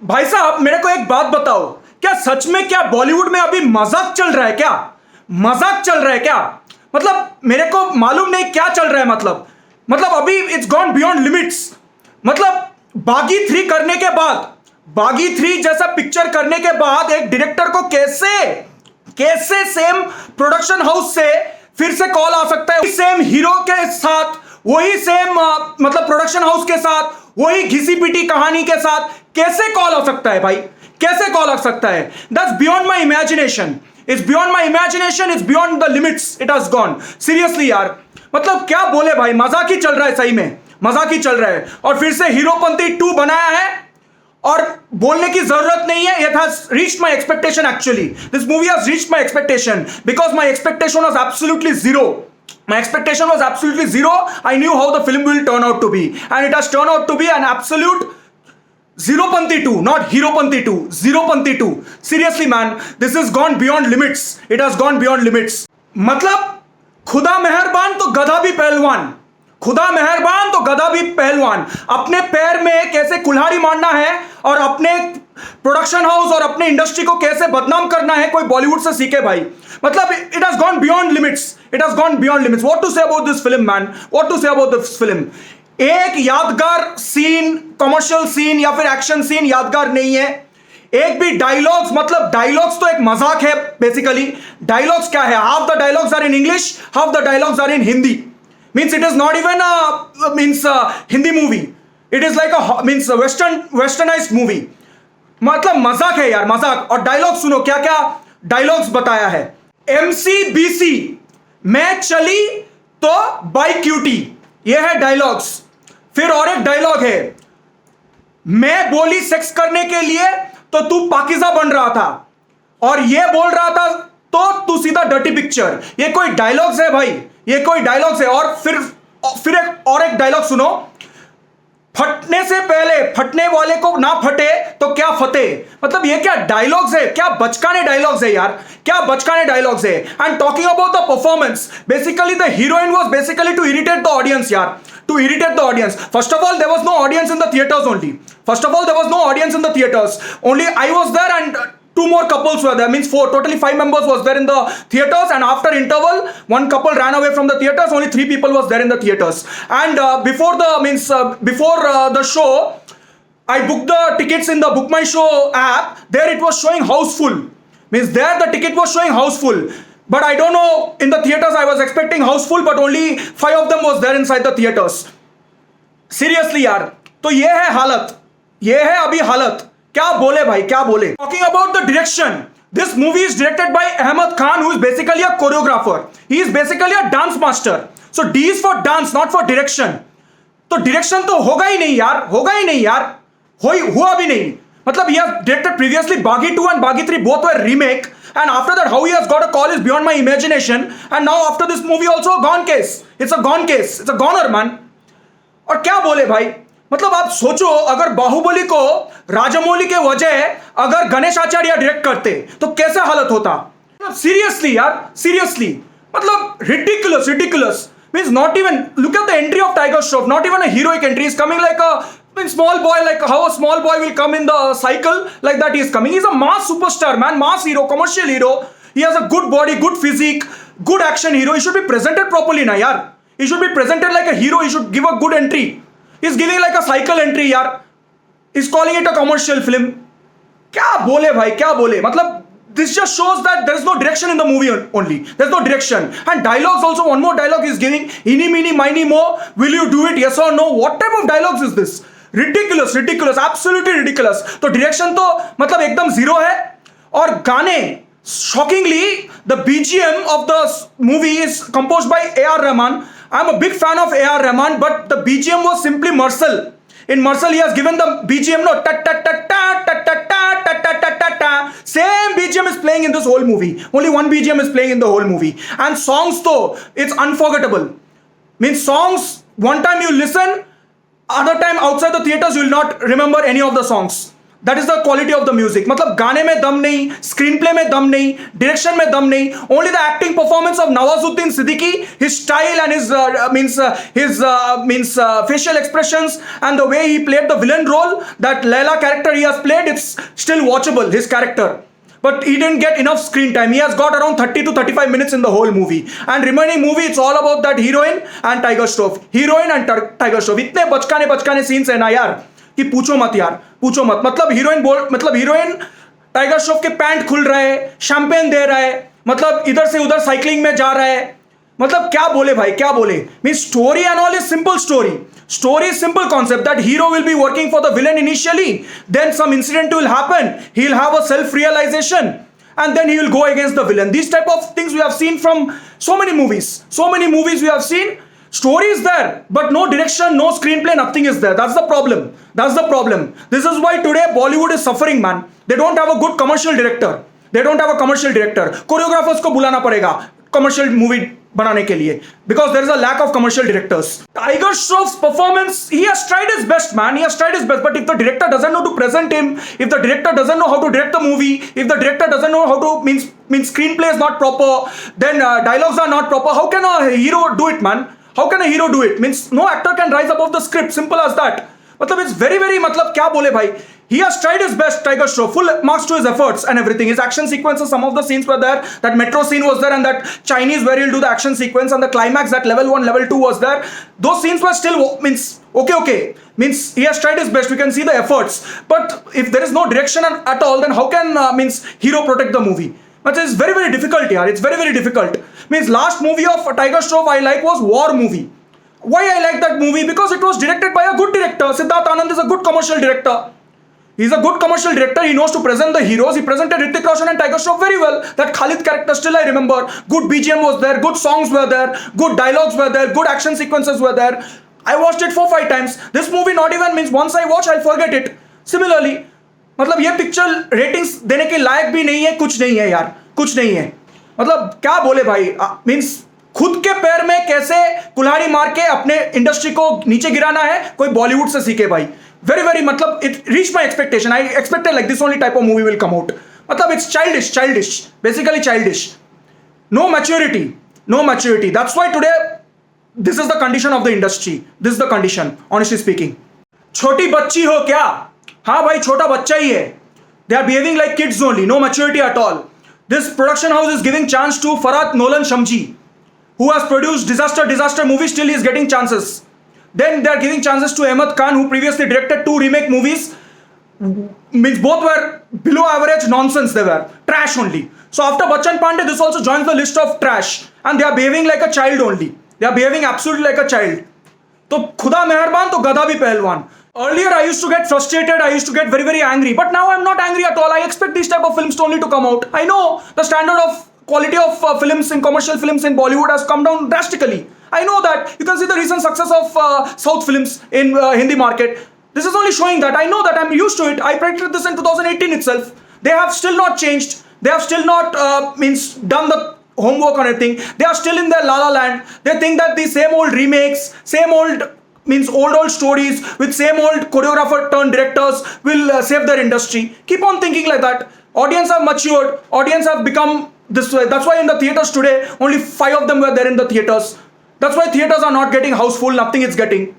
भाई साहब मेरे को एक बात बताओ, क्या सच में क्या बॉलीवुड में अभी मजाक चल रहा है क्या? मजाक चल रहा है क्या? मतलब मेरे को मालूम नहीं क्या चल रहा है। मतलब अभी इट्स गॉन बियॉन्ड लिमिट्स। मतलब बागी 3 करने के बाद, बागी 3 जैसा पिक्चर करने के बाद एक डायरेक्टर को कैसे कैसे सेम प्रोडक्शन हाउस से फिर से कॉल आ सकता है, सेम हीरो के साथ, वही सेम मतलब प्रोडक्शन हाउस के साथ, वही घिसी पिटी कहानी के साथ कैसे कॉल आ सकता है भाई? कैसे कॉल आ सकता है? That's beyond my imagination. It's beyond my imagination, it's beyond the limits, it has gone. Seriously यार, मतलब क्या बोले भाई, मजाक ही चल रहा है, सही में मजाक ही चल रहा है। और फिर से हीरोपंती 2 बनाया है और बोलने की जरूरत नहीं है। It has reached my expectation actually. This movie has reached my expectation because my expectation was absolutely zero. My expectation was absolutely zero. I knew how the film will turn out to be, and it has turned out to be an absolute Zeropanti 2, not Heropanti 2. Zeropanti 2. Seriously man, this has gone beyond limits. It has gone beyond limits. मतलब खुदा मेहरबान तो गधा भी पहलवान, खुदा मेहरबान तो गधा भी पहलवान। अपने पैर में कैसे कुल्हाड़ी मारना है और अपने प्रोडक्शन हाउस और अपने इंडस्ट्री को कैसे बदनाम करना है, कोई बॉलीवुड से सीखे भाई। मतलब it has gone beyond limits, it has gone beyond limits. What to say about this film man, what to say about this film? एक यादगार सीन, कमर्शियल सीन या फिर एक्शन सीन यादगार नहीं है। एक भी डायलॉग्स, मतलब डायलॉग्स तो एक मजाक है बेसिकली। डायलॉग्स क्या है? Half the dialogues are in English, half the dialogues are in Hindi. Means it is not even a Hindi movie. It is like a means a westernized movie. मतलब मजाक है यार, मजाक। और डायलॉग सुनो, क्या क्या डायलॉग्स बताया है। MCBC मैं चली तो बाई क्यूटी, ये है डायलॉग्स। फिर और एक डायलॉग है, मैं बोली सेक्स करने के लिए तो तू पाकिजा बन रहा था, और ये बोल रहा था तो तू सीधा डर्टी पिक्चर। ये कोई डायलॉग्स है भाई? ये कोई डायलॉग्स है? और फिर एक डायलॉग सुनो, फटने से पहले फटने वाले को ना फटे तो क्या फते। मतलब ये क्या डायलॉग्स है? क्या बचकाने डायलॉग्स है यार, क्या बचकाने डायलॉग्स है। And talking about the performance, basically the heroine was basically to irritate the audience यार, to irritate the audience. First of all, there was no audience in the theaters only. First of all, there was no audience in the theaters. Only I was there and two more couples were there. Means four, totally 5 members was there in the theaters. And after interval, one couple ran away from the theaters. Only 3 people was there in the theaters. And before the show, I booked the tickets in the Book My Show app. There it was showing houseful. Means there the ticket was showing houseful. But I don't know, in the theaters I was expecting houseful, but only 5 of them was there inside the theaters. Seriously यार, तो ये है हालत, ये है अभी हालत। क्या बोले भाई, क्या बोले। Talking about the direction, this movie is directed by Ahmed Khan, who is basically a choreographer. He is basically a dance master. So D is for dance, not for direction. तो direction तो होगा ही नहीं यार, होगा ही नहीं यार, हुआ भी नहीं। मतलब he has directed previously Baghi 2 and Baghi 3, both were remake. And after that, how he has got a call is beyond my imagination. And now after this movie also a gone case. It's a gone case. It's a goner man. और क्या बोले भाई, मतलब आप सोचो, अगर बाहुबली को राजमौली के वजह अगर गणेश आचार्य डायरेक्ट करते तो कैसे हालत होता। सीरियसली यार, सीरियसली, मतलब ridiculous, ridiculous. Means not even, look at the entry of Tiger Shroff, not even a heroic entry. He's coming like a small boy, like how a small boy will come in the cycle, like that he is coming. He's a mass superstar man, mass hero, commercial hero. He has a good body, good physique, good action hero. He should be presented properly na yaar. He should be presented like a hero. He should give a good entry. He's giving like a cycle entry yaar. He's calling it a commercial film. क्या बोले भाई, क्या बोले। मतलब this just shows that there is no direction in the movie only. There's no direction. And dialogues also, one more dialogue is giving, eeny meeny miny mo, will you do it, yes or no? What type of dialogues is this? Ridiculous, ridiculous, absolutely ridiculous. तो direction तो मतलब एकदम zero है। और गाने, shockingly, the BGM of the movie is composed by A.R. Rahman. I'm a big fan of A.R. Rahman, but the BGM was simply Marcel. In Marcel, he has given the BGM, no, ta ta ta ta ta ta ta ta ta ta ta ta. Same BGM is playing in this whole movie. Only one BGM is playing in the whole movie. And songs though, it's unforgettable. Means songs, one time you listen, other time outside the theaters you will not remember any of the songs. That is the quality of the music. मतलब गाने में दम नहीं, screen play में दम नहीं, direction में दम नहीं, only the acting performance of Nawazuddin Siddiqui, his style and his facial expressions and the way he played the villain role, that Layla character he has played, it's still watchable, his character. But he didn't get enough screen time. He has got around 30 to 35 minutes in the whole movie. And remaining movie, it's all about that heroine and Tiger Shroff. Heroine and Tiger Shroff. इतने बचकाने scenes है ना यार कि पूछो मत यार, पूछो मत. मतलब हीरोइन टाइगर श्रॉफ के पैंट खुल रहा है, शैंपेन दे रहा है, मतलब इधर से उधर साइकिलिंग में जा रहा है. मतलब क्या बोले भाई, क्या बोले. Mean story and all is simple story. Story is simple concept that hero will be working for the villain initially, then some incident will happen, he'll have a self realization, and then he will go against the villain. These type of things we have seen from so many movies we have seen. Story is there, but no direction, no screenplay, nothing is there. That's the problem. This is why today Bollywood is suffering, man. They don't have a good commercial director. Choreographers को बुलाना पड़ेगा commercial movie बनाने के लिए, because there is a lack of commercial directors. Tiger Shroff's performance, he has tried his best, man. He has tried his best, but if the director doesn't know to present him, if the director doesn't know how to direct the movie, if the director doesn't know how to means screenplay is not proper, then dialogues are not proper, how can a hero do it, man? How can a hero do it? Means no actor can rise above the script. Simple as that. मतलब it's very मतलब क्या बोले भाई. He has tried his best, Tiger Shroff. Full marks to his efforts and everything. His action sequences, some of the scenes were there. That metro scene was there, and that Chinese where he'll do the action sequence, and the climax, that level 1, level 2 was there. Those scenes were still means okay. Means he has tried his best. We can see the efforts. But if there is no direction at all, then how can means hero protect the movie? But it's very difficult here. It's very difficult. Means last movie of Tiger Shroff I like was War movie. Why I like that movie? Because it was directed by a good director. Siddharth Anand is a good commercial director. He's a good commercial director. He knows to present the heroes. He presented Hrithik Roshan and Tiger Shroff very well. That Khalid character still I remember. Good BGM was there. Good songs were there. Good dialogues were there. Good action sequences were there. I watched it 4-5 times. This movie not even means once I watch I'll forget it. Similarly, मतलब ये picture ratings देने के लायक भी नहीं है, कुछ नहीं है यार, कुछ नहीं है. मतलब क्या बोले भाई. मीन्स खुद के पैर में कैसे कुल्हाड़ी मार के अपने इंडस्ट्री को नीचे गिराना है, कोई बॉलीवुड से सीखे भाई. very मतलब it reached my expectation. I expected like this only type of movie will come out. मतलब it's childish, basically childish. No maturity. That's why today this is the condition of the industry. This is the condition, honestly speaking. छोटी बच्ची हो क्या? हाँ भाई, छोटा बच्चा ही है. They are behaving like kids only. No maturity at all. This production house is giving chance to Farhat Nolan Shamji, who has produced disaster movies. Still he is getting chances. Then they are giving chances to Ahmed Khan, who previously directed 2 remake movies. Means both were below average nonsense. They were trash only. So after Bachchan Pandey, this also joins the list of trash, and they are behaving like a child only. They are behaving absolutely like a child. तो खुदा मेहरबान तो गधा भी पहलवान. Earlier I used to get frustrated, I used to get very angry, but now I'm not angry at all. I expect these type of films only to come out. I know the standard of quality of films in commercial films in Bollywood has come down drastically. I know that. You can see the recent success of South films in Hindi market. This is only showing that. I know that. I'm used to it. I predicted this in 2018 itself. They have still not changed. They have still not done the homework or anything. They are still in their la la land. They think that the same old remakes, same old old stories with same old choreographer turned directors will save their industry. Keep on thinking like that. Audience have matured. Audience have become this way. That's why in the theaters today, only 5 of them were there in the theaters. That's why theaters are not getting house full. Nothing is getting.